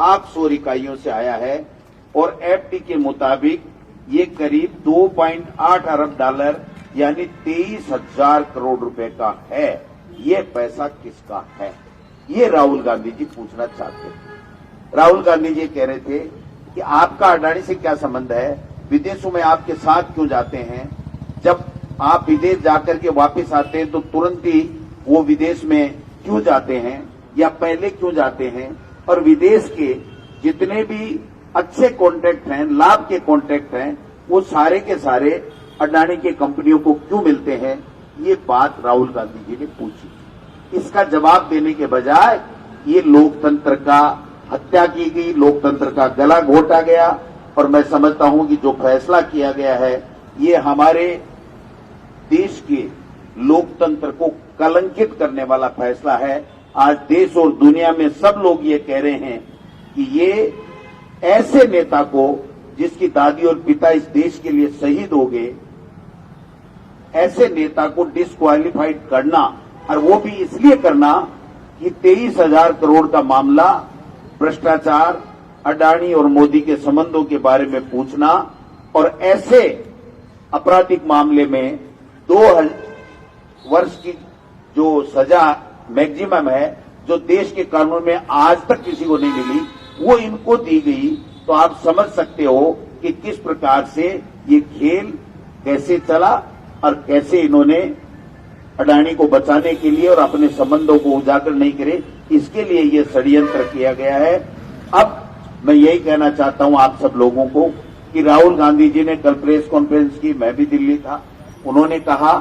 800 इकाइयों से आया है और एफडी के मुताबिक ये करीब 2.8 अरब डॉलर यानी 23,000 करोड़ रुपए का है। ये पैसा किसका है, ये राहुल गांधी जी पूछना चाहते हैं। राहुल गांधी जी कह रहे थे कि आपका अडानी से क्या संबंध है, विदेशों में आपके साथ क्यों जाते हैं, जब आप विदेश जाकर के वापस आते हैं तो तुरंत ही वो विदेश में क्यों जाते हैं या पहले क्यों जाते हैं, और विदेश के जितने भी अच्छे कॉन्ट्रैक्ट हैं, लाभ के कॉन्ट्रैक्ट हैं, वो सारे के सारे अडानी के कंपनियों को क्यों मिलते हैं। ये बात राहुल गांधी जी ने पूछी। इसका जवाब देने के बजाय ये लोकतंत्र का हत्या की गई, लोकतंत्र का गला घोटा गया। और मैं समझता हूं कि जो फैसला किया गया है ये हमारे देश के लोकतंत्र को कलंकित करने वाला फैसला है। आज देश और दुनिया में सब लोग ये कह रहे हैं कि ये ऐसे नेता को, जिसकी दादी और पिता इस देश के लिए शहीद हो गए, ऐसे नेता को डिस्क्वालिफाइड करना, और वो भी इसलिए करना कि 23,000 करोड़ का मामला, भ्रष्टाचार, अडानी और मोदी के संबंधों के बारे में पूछना, और ऐसे आपराधिक मामले में 2 वर्ष की जो सजा मैक्सिमम है, जो देश के कानून में आज तक किसी को नहीं मिली, वो इनको दी गई। तो आप समझ सकते हो कि किस प्रकार से ये खेल कैसे चला और कैसे इन्होंने अडानी को बचाने के लिए और अपने संबंधों को उजागर नहीं करे, इसके लिए ये षड्यंत्र किया गया है। अब मैं यही कहना चाहता हूं आप सब लोगों को कि राहुल गांधी जी ने कल प्रेस कॉन्फ्रेंस की, मैं भी दिल्ली था, उन्होंने कहा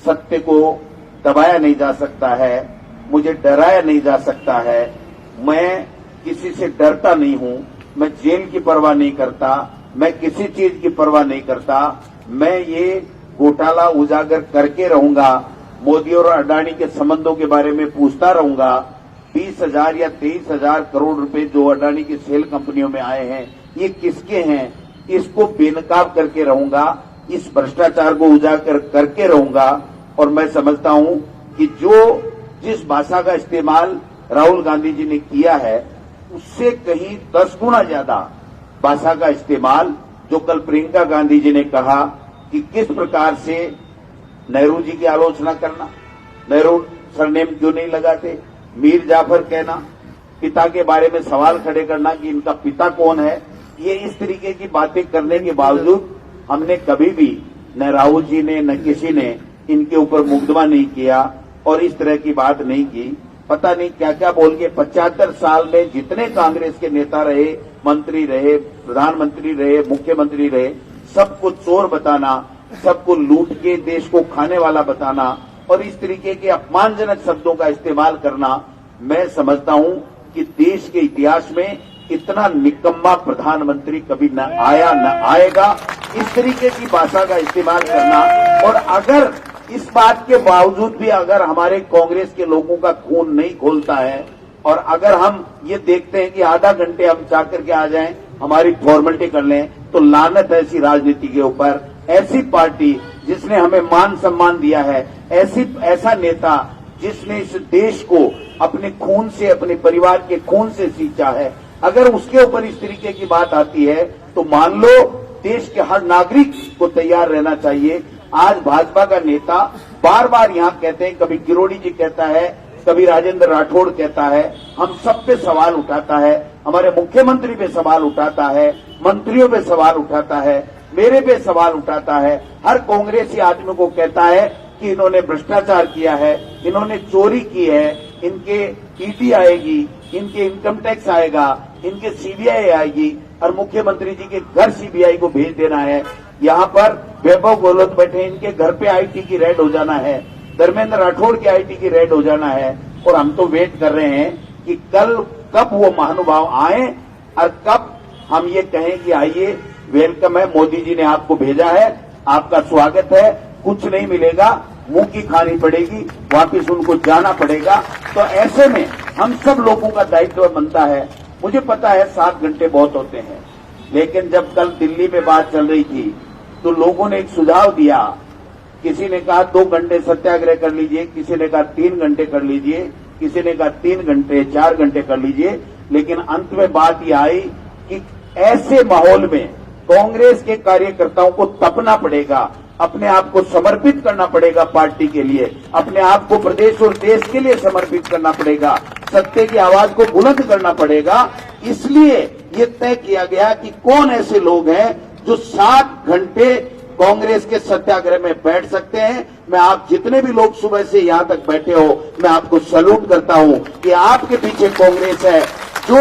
सत्य को दबाया नहीं जा सकता है, मुझे डराया नहीं जा सकता है, मैं किसी से डरता नहीं हूं, मैं जेल की परवाह नहीं करता, मैं किसी चीज की परवाह नहीं करता, मैं ये घोटाला उजागर करके रहूंगा, मोदी और अडानी के संबंधों के बारे में पूछता रहूंगा। 20,000 या 23,000 करोड़ रुपए जो अडानी की सेल कंपनियों में आए हैं, ये किसके हैं, इसको बेनकाब करके रहूंगा, इस भ्रष्टाचार को उजागर करके रहूंगा। और मैं समझता हूं कि जिस भाषा का इस्तेमाल राहुल गांधी जी ने किया है, उससे कहीं 10 गुना ज्यादा भाषा का इस्तेमाल जो कल प्रियंका गांधी जी ने कहा कि किस प्रकार से नेहरू जी की आलोचना करना, नेहरू सरनेम क्यों नहीं लगाते, मीर जाफर कहना, पिता के बारे में सवाल खड़े करना कि इनका पिता कौन है, ये इस तरीके की बातें करने के बावजूद हमने कभी भी न राहुल जी ने न किसी ने इनके ऊपर मुकदमा नहीं किया और इस तरह की बात नहीं की। पता नहीं क्या क्या बोल के 75 साल में जितने कांग्रेस के नेता रहे, मंत्री रहे, प्रधानमंत्री रहे, मुख्यमंत्री रहे, सबको चोर बताना, सबको लूट के देश को खाने वाला बताना और इस तरीके के अपमानजनक शब्दों का इस्तेमाल करना, मैं समझता हूं कि देश के इतिहास में इतना निकम्मा प्रधानमंत्री कभी न आया न आएगा। इस तरीके की भाषा का इस्तेमाल करना, और अगर इस बात के बावजूद भी अगर हमारे कांग्रेस के लोगों का खून नहीं खोलता है और अगर हम ये देखते हैं कि आधा घंटे हम जाकर के आ जाएं, हमारी फॉर्मेलिटी कर लें, तो लानत है ऐसी राजनीति के ऊपर। ऐसी पार्टी जिसने हमें मान सम्मान दिया है, ऐसा नेता जिसने इस देश को अपने खून से, अपने परिवार के खून से सींचा है, अगर उसके ऊपर इस तरीके की बात आती है तो मान लो देश के हर नागरिक को तैयार रहना चाहिए। आज भाजपा का नेता बार बार यहाँ कहते हैं, कभी किरोड़ी जी कहता है, कभी राजेंद्र राठौड़ कहता है, हम सब पे सवाल उठाता है, हमारे मुख्यमंत्री पे सवाल उठाता है, मंत्रियों पे सवाल उठाता है, मेरे पे सवाल उठाता है, हर कांग्रेसी आदमी को कहता है कि इन्होंने भ्रष्टाचार किया है, इन्होंने चोरी की है, इनके ईडी आएगी, इनके इनकम टैक्स आएगा, इनके सीबीआई आएगी और मुख्यमंत्री जी के घर सीबीआई को भेज देना है। यहाँ पर वैभव गहलोत बैठे, इनके घर पे आईटी की रेड हो जाना है, धर्मेंद्र राठौड़ की आईटी की रेड हो जाना है। और हम तो वेट कर रहे हैं कि कब वो महानुभाव आए और कब हम ये कहें कि आइए, वेलकम है, मोदी जी ने आपको भेजा है, आपका स्वागत है, कुछ नहीं मिलेगा, मुंह की खानी पड़ेगी, वापिस उनको जाना पड़ेगा। तो ऐसे में हम सब लोगों का दायित्व बनता है। मुझे पता है 7 घंटे बहुत होते हैं, लेकिन जब कल दिल्ली में बात चल रही थी तो लोगों ने एक सुझाव दिया, किसी ने कहा 2 घंटे सत्याग्रह कर लीजिए, किसी ने कहा 3 घंटे कर लीजिए, किसी ने कहा 3 घंटे 4 घंटे कर लीजिए, लेकिन अंत में बात यह आई कि ऐसे माहौल में कांग्रेस के कार्यकर्ताओं को तपना पड़ेगा, अपने आप को समर्पित करना पड़ेगा पार्टी के लिए, अपने आप को प्रदेश और देश के लिए समर्पित करना पड़ेगा, सत्य की आवाज को बुलंद करना पड़ेगा। इसलिए ये तय किया गया कि कौन ऐसे लोग हैं जो 7 घंटे कांग्रेस के सत्याग्रह में बैठ सकते हैं। मैं आप जितने भी लोग सुबह से यहां तक बैठे हो, मैं आपको सैल्यूट करता हूं कि आपके पीछे कांग्रेस है, जो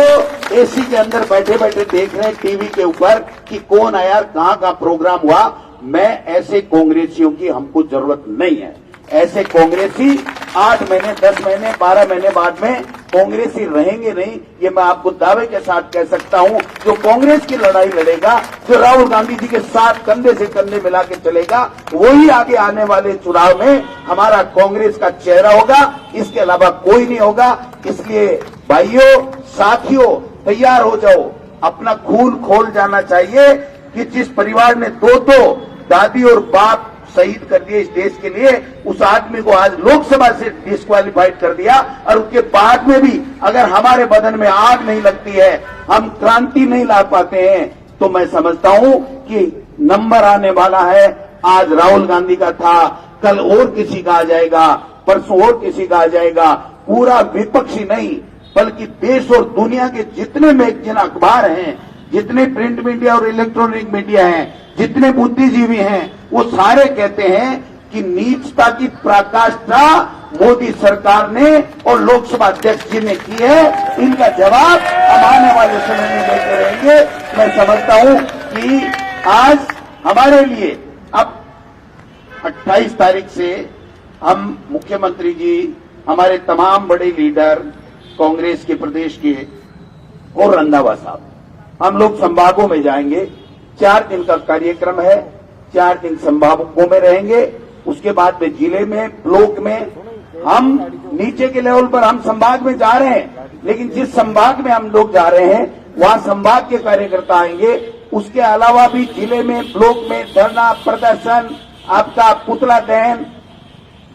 एसी के अंदर बैठे बैठे देख रहे हैं टीवी के ऊपर कि कौन आया, कहां का प्रोग्राम हुआ। मैं ऐसे कांग्रेसियों की हमको जरूरत नहीं है। ऐसे कांग्रेसी 8 महीने, 10 महीने, 12 महीने बाद में कांग्रेसी रहेंगे नहीं, ये मैं आपको दावे के साथ कह सकता हूं। जो कांग्रेस की लड़ाई लड़ेगा, जो राहुल गांधी जी के साथ कंधे से कंधे मिला के चलेगा, वही आगे आने वाले चुनाव में हमारा कांग्रेस का चेहरा होगा, इसके अलावा कोई नहीं होगा। इसलिए भाइयों, साथियों, तैयार हो जाओ। अपना खून खोल जाना चाहिए कि जिस परिवार ने 2 दादी और बाप शहीद कर दिए इस देश के लिए, उस आदमी को आज लोकसभा से डिस्क्वालीफाइड कर दिया, और उसके बाद में भी अगर हमारे बदन में आग नहीं लगती है, हम क्रांति नहीं ला पाते हैं, तो मैं समझता हूं कि नंबर आने वाला है। आज राहुल गांधी का था, कल और किसी का आ जाएगा, परसों और किसी का आ जाएगा। पूरा विपक्षी नहीं, बल्कि देश और दुनिया के जितने मैगजीन अखबार हैं, जितने प्रिंट मीडिया और इलेक्ट्रॉनिक मीडिया हैं, जितने बुद्धिजीवी हैं, वो सारे कहते हैं कि नीचता की पराकाष्ठा मोदी सरकार ने और लोकसभा अध्यक्ष जी ने की है। इनका जवाब हम आने वाले समय में देते रहेंगे। मैं समझता हूं कि आज हमारे लिए अब 28 तारीख से हम मुख्यमंत्री जी, हमारे तमाम बड़े लीडर कांग्रेस के प्रदेश के और रंधावा साहब, हम लोग संभागों में जाएंगे। 4 दिन का कार्यक्रम है, 4 दिन संभागों में रहेंगे। उसके बाद में जिले में, ब्लॉक में, हम नीचे के लेवल पर हम संभाग में जा रहे हैं, लेकिन जिस संभाग में हम लोग जा रहे हैं वहां संभाग के कार्यकर्ता आएंगे। उसके अलावा भी जिले में, ब्लॉक में धरना प्रदर्शन, आपका पुतला दहन,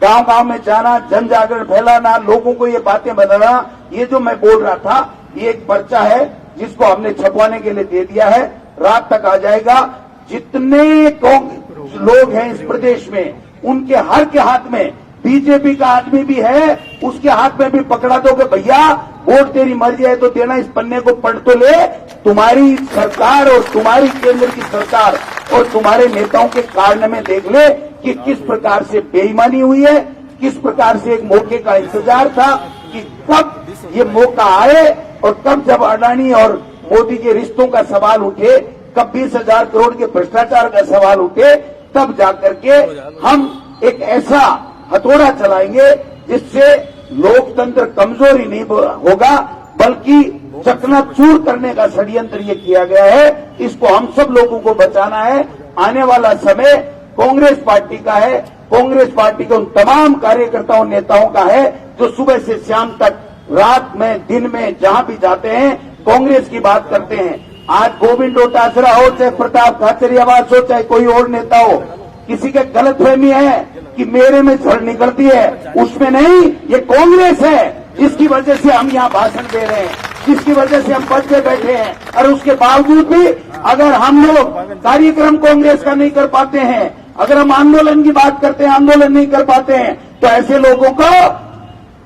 गांव गांव में जाना, जन जागरण फैलाना, लोगों को ये बातें बताना। ये जो मैं बोल रहा था, ये एक पर्चा है जिसको हमने छपवाने के लिए दे दिया है, रात तक आ जाएगा। जितने लोग हैं इस प्रदेश में, उनके हर के हाथ में, बीजेपी का आदमी भी है, उसके हाथ में भी पकड़ा दो कि भैया वोट तेरी मर्जी है तो देना, इस पन्ने को पढ़ तो ले। तुम्हारी सरकार और तुम्हारी केंद्र की सरकार और तुम्हारे नेताओं के कारनामे देख ले कि किस प्रकार से बेईमानी हुई है, किस प्रकार से एक मौके का इंतजार था कि कब ये मौका आए, और कब जब अडानी और मोदी के रिश्तों का सवाल उठे, कब 20,000 करोड़ के भ्रष्टाचार का सवाल उठे, तब जाकर के हम एक ऐसा हथौड़ा चलाएंगे जिससे लोकतंत्र कमजोरी नहीं होगा, बल्कि चकनाचूर करने का षड्यंत्र ये किया गया है। इसको हम सब लोगों को बचाना है। आने वाला समय कांग्रेस पार्टी का है, कांग्रेस पार्टी के उन तमाम कार्यकर्ताओं, नेताओं का है जो सुबह से शाम तक, रात में, दिन में, जहां भी जाते हैं कांग्रेस की बात करते हैं। आज गोविंद डोटासरा हो, चाहे प्रताप खाचरियावास हो, चाहे कोई और नेता हो, किसी के गलतफहमी है कि मेरे में झड़ निकलती है, उसमें नहीं, ये कांग्रेस है जिसकी वजह से हम यहाँ भाषण दे रहे हैं, जिसकी वजह से हम बच के बैठे हैं। और उसके बावजूद भी अगर हम लोग कार्यक्रम कांग्रेस का नहीं कर पाते हैं, अगर हम आंदोलन की बात करते हैं, आंदोलन नहीं कर पाते हैं, तो ऐसे लोगों को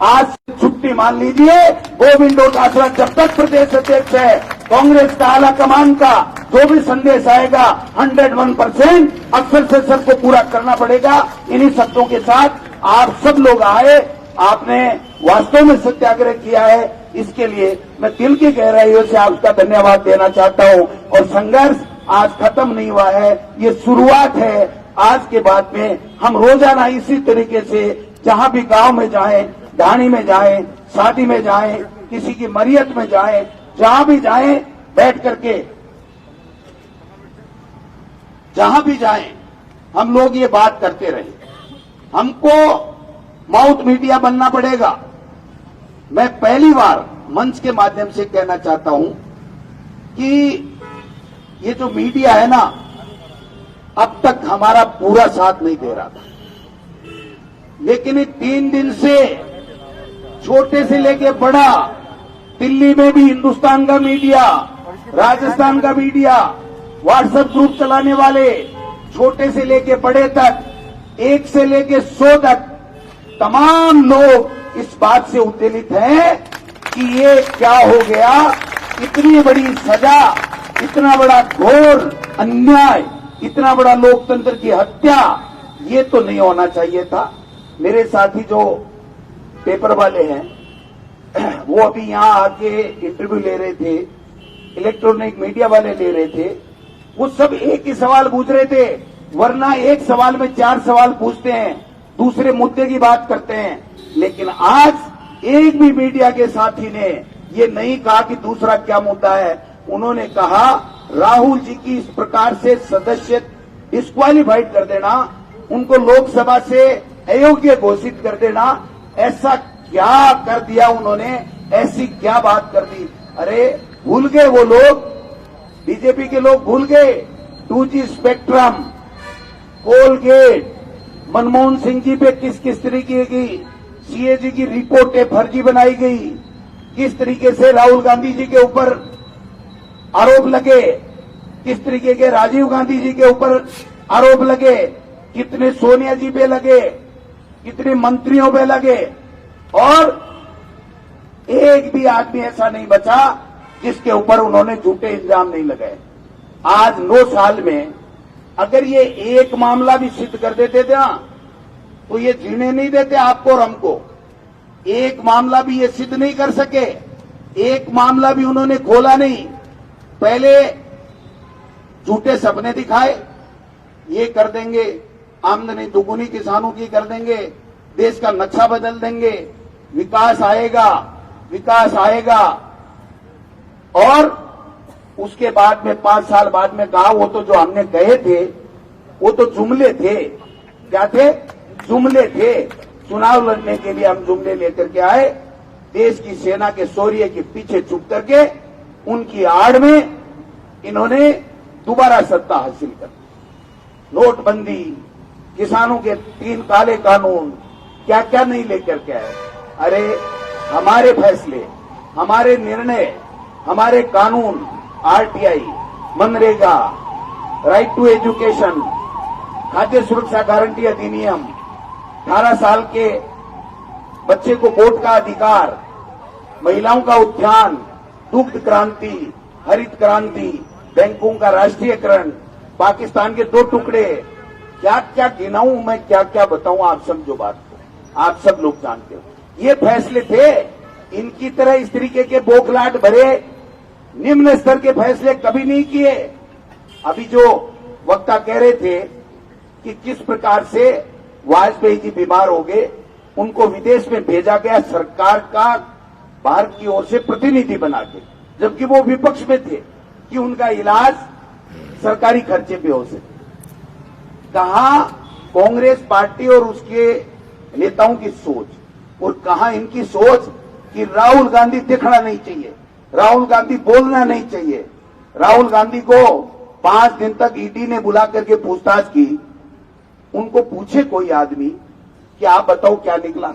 आज छुट्टी मान लीजिए। गोविंद डोटासरा जब तक प्रदेश अध्यक्ष है, कांग्रेस का आला कमान का जो भी संदेश आएगा 101% अक्सर से सर को पूरा करना पड़ेगा। इन्हीं शब्दों के साथ आप सब लोग आए, आपने वास्तव में सत्याग्रह किया है, इसके लिए मैं दिल की गहराइयों से आपका धन्यवाद देना चाहता हूं। और संघर्ष आज खत्म नहीं हुआ है, ये शुरुआत है। आज के बाद में हम रोजाना इसी तरीके से जहां भी गांव में जाएं, ढाणी में जाएं, शादी में जाएं, किसी की मरियत में जाएं, जहां भी जाएं, बैठ करके जहां भी जाएं, हम लोग ये बात करते रहे। हमको माउथ मीडिया बनना पड़ेगा। मैं पहली बार मंच के माध्यम से कहना चाहता हूं कि ये जो मीडिया है ना, अब तक हमारा पूरा साथ नहीं दे रहा था, लेकिन 3 दिन से छोटे से लेके बड़ा दिल्ली में भी हिंदुस्तान का मीडिया, राजस्थान का मीडिया, व्हाट्सएप ग्रुप चलाने वाले, छोटे से लेके बड़े तक, 1 से लेके 100 तक तमाम लोग इस बात से उत्तेजित हैं कि ये क्या हो गया, इतनी बड़ी सजा, इतना बड़ा घोर अन्याय, इतना बड़ा लोकतंत्र की हत्या, ये तो नहीं होना चाहिए था। मेरे साथी जो पेपर वाले हैं वो अभी यहां आके इंटरव्यू ले रहे थे, इलेक्ट्रॉनिक मीडिया वाले ले रहे थे, वो सब एक ही सवाल पूछ रहे थे, वरना एक सवाल में 4 सवाल पूछते हैं, दूसरे मुद्दे की बात करते हैं। लेकिन आज एक भी मीडिया के साथी ने ये नहीं कहा कि दूसरा क्या मुद्दा है। उन्होंने कहा राहुल जी की इस प्रकार से सदस्य डिस्क्वालीफाइड कर देना, उनको लोकसभा से अयोग्य घोषित कर देना, ऐसा क्या कर दिया उन्होंने, ऐसी क्या बात कर दी। अरे भूल गए वो लोग, बीजेपी के लोग भूल गए 2G spectrum, Colgate, Manmohan Singh ji पे किस किस तरीके की CAG की रिपोर्टें फर्जी बनाई गई, किस तरीके से राहुल गांधी जी के ऊपर आरोप लगे, किस तरीके के राजीव गांधी जी के ऊपर आरोप लगे, कितने सोनिया जी पे लगे, कितने मंत्रियों पे लगे, और एक भी आदमी ऐसा नहीं बचा जिसके ऊपर उन्होंने झूठे इल्जाम नहीं लगाए। आज 9 साल में अगर ये एक मामला भी सिद्ध कर देते थे ना, तो ये जीने नहीं देते आपको और हमको। एक मामला भी ये सिद्ध नहीं कर सके, एक मामला भी उन्होंने खोला नहीं। पहले झूठे सपने दिखाए, ये कर देंगे, आमदनी दुगुनी किसानों की कर देंगे, देश का नक्शा बदल देंगे, विकास आएगा, विकास आएगा, और उसके बाद में 5 साल बाद में कहा वो तो जो हमने कहे थे वो तो जुमले थे। क्या थे? जुमले थे। चुनाव लड़ने के लिए हम जुमले लेकर के आए, देश की सेना के शौर्य के पीछे छुप करके उनकी आड़ में इन्होंने दोबारा सत्ता हासिल कर, नोटबंदी, किसानों के 3 काले कानून, क्या क्या नहीं लेकर के आए। अरे हमारे फैसले, हमारे निर्णय, हमारे कानून, RTI, मनरेगा, राइट टू एजुकेशन, खाद्य सुरक्षा गारंटी अधिनियम, 18 साल के बच्चे को वोट का अधिकार, महिलाओं का उत्थान, दुग्ध क्रांति, हरित क्रांति, बैंकों का राष्ट्रीयकरण, पाकिस्तान के 2 टुकड़े, क्या क्या गिनाऊं मैं, क्या क्या बताऊं, आप समझो बात को, आप सब लोग जानते हो। ये फैसले थे, इनकी तरह इस तरीके के बोखलाट भरे निम्न स्तर के फैसले कभी नहीं किए। अभी जो वक्ता कह रहे थे कि किस प्रकार से वाजपेयी जी बीमार हो गए, उनको विदेश में भेजा गया सरकार का भारत की ओर से प्रतिनिधि बना के, जबकि वो विपक्ष में थे, कि उनका इलाज सरकारी खर्चे पे हो सके। कहां कांग्रेस पार्टी और उसके नेताओं की सोच, और कहां इनकी सोच कि राहुल गांधी दिखना नहीं चाहिए, राहुल गांधी बोलना नहीं चाहिए। राहुल गांधी को 5 दिन तक ईडी ने बुला करके पूछताछ की। उनको पूछे कोई आदमी कि आप बताओ क्या निकला,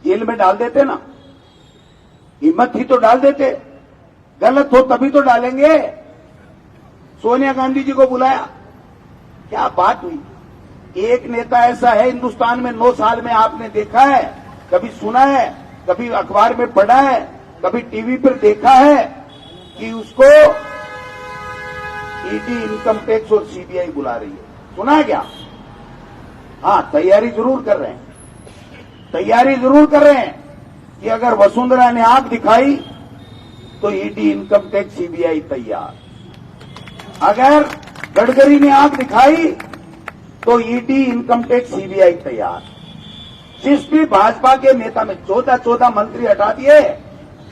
जेल में डाल देते ना, हिम्मत थी तो डाल देते, गलत हो तभी तो डालेंगे। सोनिया गांधी जी को बुलाया, क्या बात हुई। एक नेता ऐसा है हिंदुस्तान में 9 साल में आपने देखा है, कभी सुना है, कभी अखबार में पढ़ा है, कभी टीवी पर देखा है कि उसको ईडी, इनकम टैक्स और CBI बुला रही है? सुना है क्या? हाँ, तैयारी जरूर कर रहे हैं, तैयारी जरूर कर रहे हैं कि अगर वसुंधरा ने आंख दिखाई तो ईडी, इनकम टैक्स, CBI तैयार। अगर गडकरी ने आंख दिखाई तो ईडी, इनकम टैक्स, CBI तैयार। जिस भी भाजपा के नेता में 14 मंत्री हटा दिए,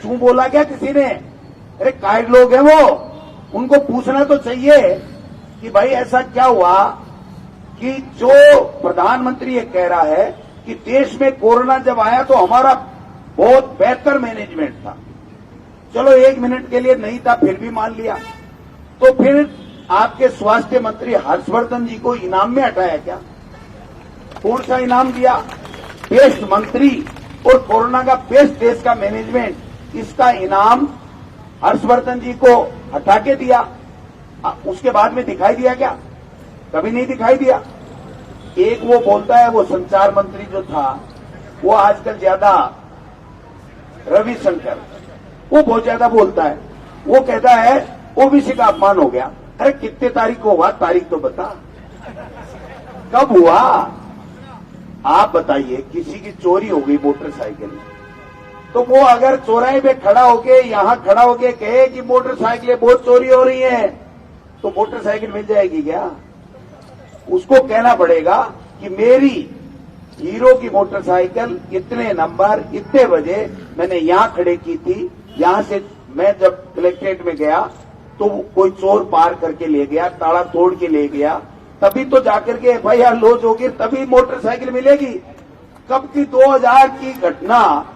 क्यों बोला क्या किसी ने? अरे कायर लोग हैं वो, उनको पूछना तो चाहिए कि भाई ऐसा क्या हुआ कि जो प्रधानमंत्री ये कह रहा है कि देश में कोरोना जब आया तो हमारा बहुत बेहतर मैनेजमेंट था। चलो 1 मिनट के लिए नहीं था, फिर भी मान लिया। तो फिर आपके स्वास्थ्य मंत्री हर्षवर्धन जी को इनाम में हटाया क्या? कौन सा इनाम दिया? बेस्ट मंत्री और कोरोना का बेस्ट देश का मैनेजमेंट, इसका इनाम हर्षवर्धन जी को हटा के दिया। उसके बाद में दिखाई दिया क्या? कभी नहीं दिखाई दिया। एक वो बोलता है, वो संचार मंत्री जो था वो आजकल ज्यादा, रविशंकर, वो बहुत ज्यादा बोलता है। वो कहता है ओबीसी का अपमान हो गया। अरे कितने तारीख को हुआ? तारीख तो बता, कब हुआ? आप बताइए। किसी की चोरी हो गई मोटरसाइकिल, तो वो अगर चौराहे पे खड़ा होके, यहां खड़ा होके कहे कि मोटरसाइकिलें बहुत चोरी हो रही हैं, तो मोटरसाइकिल मिल जाएगी क्या? उसको कहना पड़ेगा कि मेरी हीरो की मोटरसाइकिल इतने नंबर इतने बजे मैंने यहां खड़े की थी, यहां से मैं जब कलेक्ट्रेट में गया तो कोई चोर पार करके ले गया, ताला तोड़ के ले गया, तभी तो जाकर के एफआईआर लॉन्च होगी, तभी मोटरसाइकिल मिलेगी। कब की 2000 की घटना,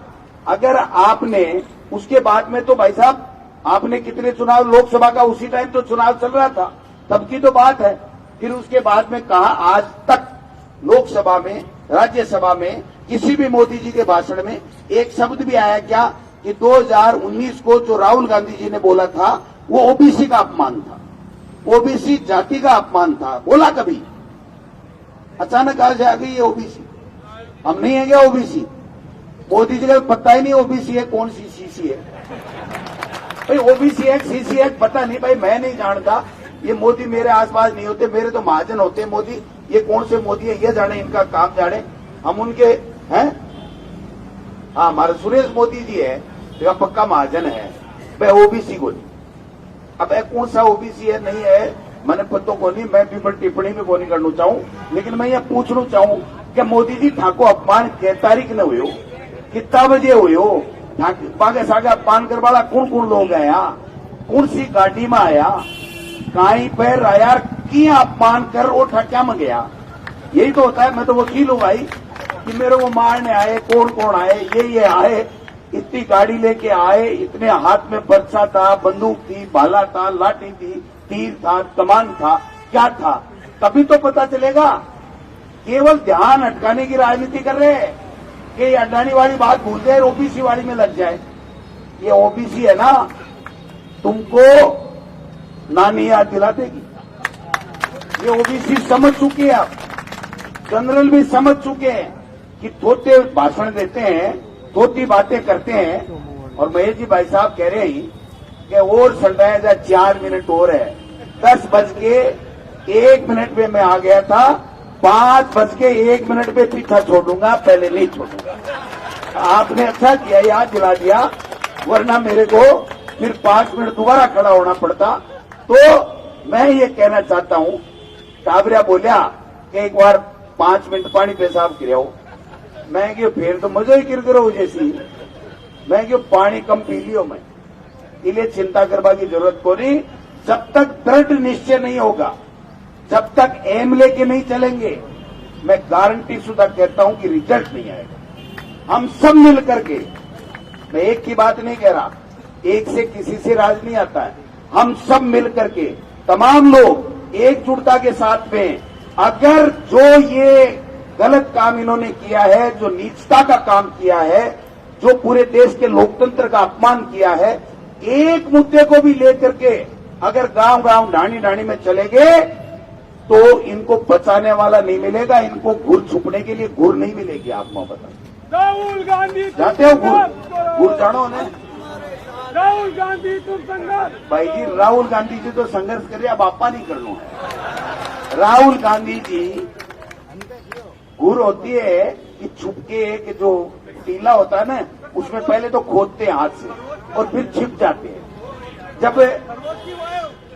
अगर आपने उसके बाद में, तो भाई साहब आपने कितने चुनाव, लोकसभा का उसी टाइम तो चुनाव चल रहा था, तब की तो बात है। फिर उसके बाद में कहा, आज तक लोकसभा में, राज्यसभा में, किसी भी मोदी जी के भाषण में एक शब्द भी आया क्या कि 2019 को जो राहुल गांधी जी ने बोला था वो ओबीसी का अपमान था, ओबीसी जाति का अपमान था? बोला कभी? अचानक आज आ गई ये ओबीसी। हम नहीं है क्या ओबीसी? मोदी जी का पता ही नहीं ओबीसी है कौन सी, सीसी है भाई? ओबीसी है, सीसी है, पता नहीं भाई, मैं नहीं जानता। ये मोदी मेरे आसपास नहीं होते, मेरे तो महाजन होते हैं मोदी। ये कौन से मोदी है ये जाने, इनका काम जाने, हम उनके हैं। हाँ, हमारे सुरेश मोदी जी है तो पक्का महाजन है भाई, ओबीसी को नहीं। अब कौन सा ओबीसी है नहीं है मैंने पता को नहीं, मैं भी टिप्पणी में को नहीं करना चाहूं, लेकिन मैं ये पूछना चाहूं कि मोदी जी ठाको अपमान कै तारीख ने हुए हो, कितना बजे हुए हो? पागे सागे अपमान कर वाला कौन कौन लोग आया, कौन सी गाड़ी में आया, कहीं पर आया, किया अपमान कर उठा क्या में गया? यही तो होता है। मैं तो वकील हूं भाई, कि मेरे को मारने आए, कौन कौन आए, ये आए, इतनी गाड़ी लेके आए, इतने हाथ में पर्चा था, बंदूक थी, भाला था, लाठी थी, तीर था, कमान था, क्या था? तभी तो पता चलेगा। केवल ध्यान अटकाने की राजनीति कर रहे हैं कि ये अडानी वाली बात भूल जाए, ओबीसी वाली में लग जाए। ये ओबीसी है ना, तुमको नानी याद दिला देगी। ये ओबीसी समझ चुके हैं, आप जनरल भी समझ चुके हैं कि थोड़े भाषण देते हैं, थोड़ी बातें करते हैं। और महेश जी भाई साहब कह रहे हैं कि और संडाया जाए, 4 मिनट और है। 10:01 पे मैं आ गया था, 5:01 पे पीछा छोड़ूंगा, पहले नहीं छोड़ूंगा। आपने अच्छा किया, याद दिला दिया, वरना मेरे को फिर 5 मिनट दोबारा खड़ा होना पड़ता। तो मैं ये कहना चाहता हूं, टाबरिया बोलिया कि एक बार 5 मिनट पानी पेशाब गिरो, मैं क्यों फिर तो मजा ही गिर करो जैसी, मैं क्यों पानी कम पी लियो, मैं इसलिए चिंता करवा की जरूरत को नहीं। जब तक दृढ़ निश्चय नहीं होगा, जब तक एम लेके नहीं चलेंगे, मैं गारंटी शुदा कहता हूं कि रिजल्ट नहीं आएगा। हम सब मिल करके, मैं एक की बात नहीं कह रहा, एक से किसी से राज नहीं आता है, हम सब मिल करके, तमाम लोग एकजुटता के साथ में, अगर जो ये गलत काम इन्होंने किया है, जो नीचता का काम किया है, जो पूरे देश के लोकतंत्र का अपमान किया है, एक मुद्दे को भी लेकर के अगर गांव गांव ढाणी ढाणी में चलेंगे तो इनको बचाने वाला नहीं मिलेगा, इनको घुर छुपने के लिए घुर नहीं मिलेगी। आप मैं बताइए, राहुल गांधी जाते हो घुर जानो ने? राहुल गांधी तुम संघर्ष। भाई जी, राहुल गांधी जी तो संघर्ष कर रहे, अब आपा नहीं करना है। राहुल गांधी जी घुर होती है कि छुपके, कि जो टीला होता है ना, उसमें पहले तो खोदते हैं हाथ से और फिर छिप जाते हैं।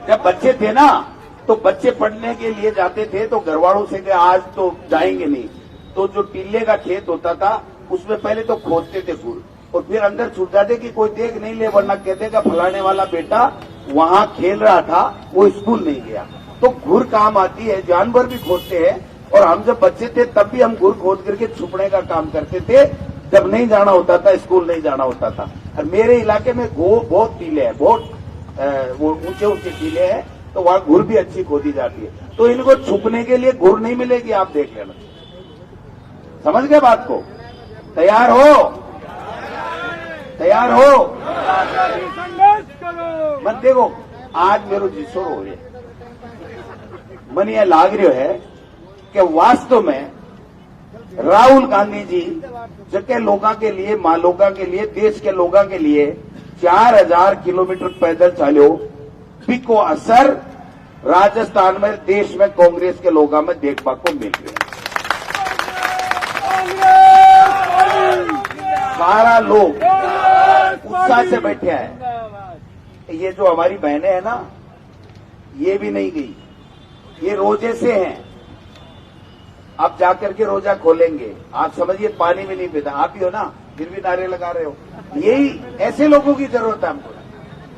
जब बच्चे थे ना, तो बच्चे पढ़ने के लिए जाते थे तो घरवालों से कहा आज तो जाएंगे नहीं, तो जो टीले का खेत होता था उसमें पहले तो खोदते थे घुर, और फिर अंदर छुप जाते कि कोई देख नहीं ले, वरना कहते का फलाने वाला बेटा वहां खेल रहा था, वो स्कूल नहीं गया। तो घुर काम आती है, जानवर भी खोदते हैं। और हम जब बच्चे थे तब भी हम घुर खोद करके छुपने का काम करते थे, जब नहीं जाना होता था, स्कूल नहीं जाना होता था। और मेरे इलाके में बहुत टीले हैं, बहुत वो ऊंचे ऊंचे टीले हैं, तो वहां घुर भी अच्छी खोदी जाती है। तो इनको छुपने के लिए घुर नहीं मिलेगी, आप देख लेना। समझ गए बात को? तैयार हो? तैयार हो? संघर्ष करो। मत देखो आज मेरो जिसोर हो रहे मन यह लाग रहा है कि वास्तव में राहुल गांधी जी जके लोगों के लिए, मां लोगों के लिए, देश के लोगों के लिए 4000 किलोमीटर पैदल चलो, बिको असर राजस्थान में, देश में कांग्रेस के लोगों में देखने को मिल रहे हैं। सारा लोग उत्साह से बैठे हैं। ये जो हमारी बहनें हैं ना, ये भी नहीं गई, ये रोजे से हैं। अब जाकर के रोजा खोलेंगे, आप समझिए पानी भी नहीं पीता, आप ही हो ना, फिर भी नारे लगा रहे हो। यही ऐसे लोगों की जरूरत है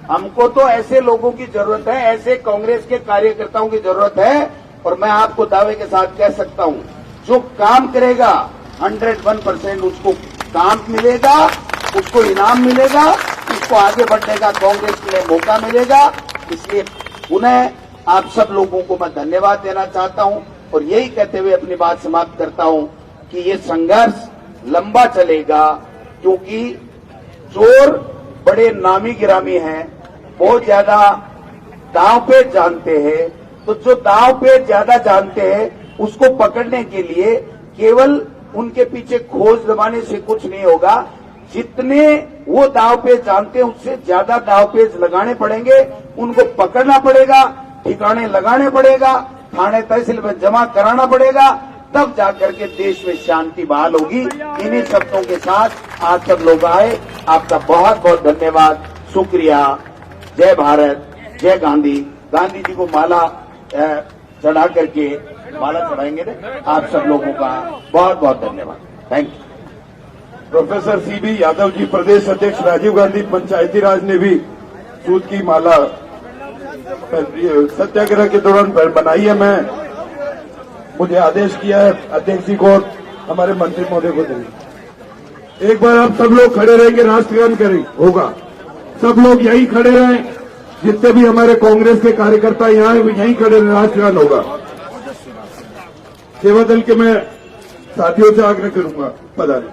हमको तो ऐसे लोगों की जरूरत है, ऐसे कांग्रेस के कार्यकर्ताओं की जरूरत है। और मैं आपको दावे के साथ कह सकता हूं, जो काम करेगा 101% उसको काम मिलेगा, उसको इनाम मिलेगा, उसको आगे बढ़ने का कांग्रेस के लिए मौका मिलेगा। इसलिए पुनः आप सब लोगों को मैं धन्यवाद देना चाहता हूं और यही कहते हुए अपनी बात समाप्त करता हूं कि ये संघर्ष लंबा चलेगा, क्योंकि चोर बड़े नामी गिरामी हैं, बहुत ज्यादा दांव पेच जानते हैं। तो जो दांव पेच ज्यादा जानते हैं उसको पकड़ने के लिए केवल उनके पीछे खोज लगाने से कुछ नहीं होगा। जितने वो दांव पेच जानते हैं उससे ज्यादा दांव पेच लगाने पड़ेंगे, उनको पकड़ना पड़ेगा, ठिकाने लगाने पड़ेगा, थाने तहसील में जमा कराना पड़ेगा, तब जाकर के देश में शांति बहाल होगी। इन्हीं शब्दों के साथ आप सब लोग आए, आपका बहुत बहुत धन्यवाद, शुक्रिया। जय भारत, जय गांधी। गांधी जी को माला चढ़ा करके माला चढ़ाएंगे ना, आप सब लोगों का बहुत बहुत धन्यवाद। Thank you. Professor CB Yadav ji, प्रदेश अध्यक्ष राजीव गांधी पंचायती राज ने भी सूद की माला सत्याग्रह के दौरान बनाई है। मुझे आदेश किया है अध्यक्ष जी को और हमारे मंत्री महोदय को देंगे। एक बार आप सब लोग खड़े रहेंगे, राष्ट्रगान करें होगा। सब लोग यहीं खड़े रहें, जितने भी हमारे कांग्रेस के कार्यकर्ता यहाँ हैं यहीं खड़े रहें, राष्ट्रगान होगा। सेवा दल के मैं साथियों से आग्रह करूंगा, पधारें।